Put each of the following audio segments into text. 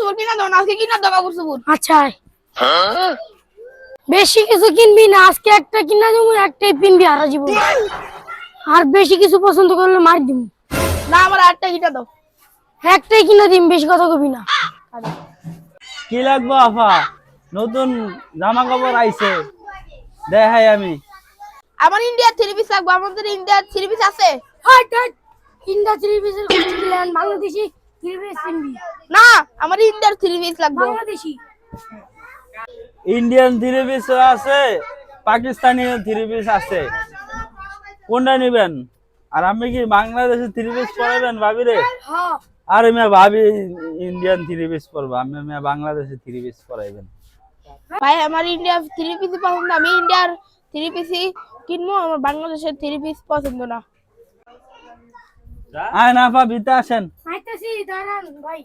চোপড় কিনা দাও না, আজকে কিনা দাও কাপড় চোপড়। আচ্ছা বেশি কিছু কিনবি না, আজকে একটা কিনা দেবো, একটাই কিনবি আর জীবন। আর বেশি কিছু পছন্দ করলে মার দিব। না আমার আটটা কিনা দাও। একটাই কিনা দিম, বেশি কথা কবি না। কি লাগবো আফা? নতুন জামা কাপড় আইছে, দেখাই আমি। আমার ইন্ডিয়ার থ্রি পিস লাগবে, আমাদের ইন্ডিয়ার থ্রি পিস আছে? ইন্ডিয়া থ্রি পিসের কষ্ট দিলেন, বাংলাদেশি থ্রি পিস কিনবি? না আমার ইন্ডিয়ার থ্রি পিস লাগবে। বাংলাদেশি ইন্ডিয়ান থ্রি পিস আছে, পাকিস্তানি থ্রি পিস আছে, কোনটা নিবেন? আর আমি কি বাংলাদেশের থ্রি পিস পরাবেন ভাবি রে? হ্যাঁ আরে মেয়ে ভাবি ইন্ডিয়ান থ্রি পিস পরবো, আমি মেয়ে বাংলাদেশের থ্রি পিস পরাইবেন। ভাই আমার ইন্ডিয়ার থ্রি পিস পছন্দ, আমি ইন্ডিয়ার থ্রি পিসই কিনবো, আমার বাংলাদেশের থ্রি পিস পছন্দ না। আয় না আপা, ভিতরে আসেন, আইতাছি, দাঁড়ান ভাই।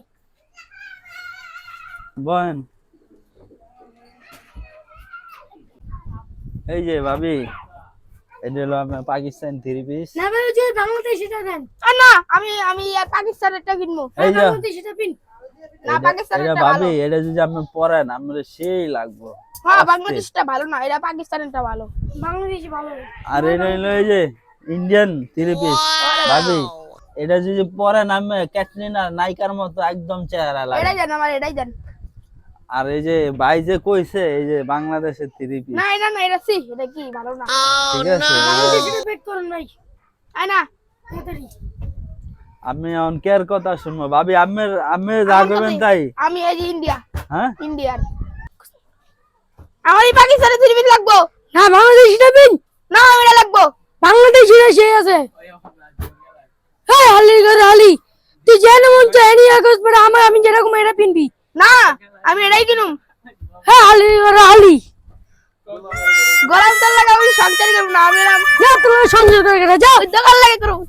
বলেন। এই যে ভাবি, এটা হলো আপনার পাকিস্তান থ্রি পিস। না ভাই, ওই যে বাংলাদেশিটা দেন। আর না আমি পাকিস্তানেরটা কিনবো। এই যে বাংলাদেশিটা পিন। না এটা পাকিস্তানেরটা ভালো। ভাবি, এটা যদি আপনি পরেন আমরা সেই লাগবো। হ্যাঁ বাংলাদেশটা ভালো না, এটা পাকিস্তানেরটা ভালো। বাংলাদেশি ভালো। আর এটা হলো এই যে ইন্ডিয়ান থ্রি পিস ভাবি, এটা যদি পরেন আমি ক্যাটরিনা নায়িকার মতো একদম চেহারা লাগে। এটাই দেন, আমার এটাই দেন। আর এই যে ভাই যে কইছে এই যে বাংলাদেশের থ্রি পিস, না এটা না, এটা সি, এটা কি ভালো না। ঠিক আছে? বাংলাদেশিটা পেট করেন ভাই, আয় না তাড়াতাড়ি। আমি এখন কেয়ার কথা শুনবো ভাবি, আমি যা করবেন তাই। আমি এই যে ইন্ডিয়া, হ্যাঁ ইন্ডিয়ার। আমার এই পাকিস্তানের থ্রি পিস লাগবো। না বাংলাদেশিটা পিন। না এটা লাগবো। বাংলাদেশিরা সেই আছে। হ্যাঁ হালি করে হালি, তুই যেন মন চায় নিয়ে আগস পড়ে, আমি যেরকম এটা পিনবি। না আমি এটাই কিনুম। হ্যাঁ হালি করে হালি, গরম তেল লাগা আমি সংসার করব না, আমি যা তোর সংসার করে গেলে যা। ওই দোকান লাগে করব।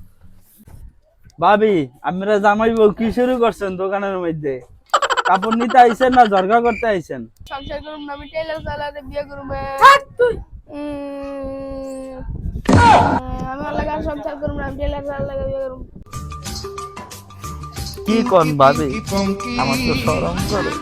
ভাবি আমরা জামাই বউ কি শুরু করছেন দোকানের মধ্যে? কাপড় নিতে আইছেন না ঝরগা করতে আইছেন? সংসার করব না, আমি টেলার চালাতে বিয়ে করব। থাক তুই। আমি লাগা সংসার করব না, আমি টেলার চালাতে বিয়ে করব। কি কোন ভাবি, আমার তো শরম করে।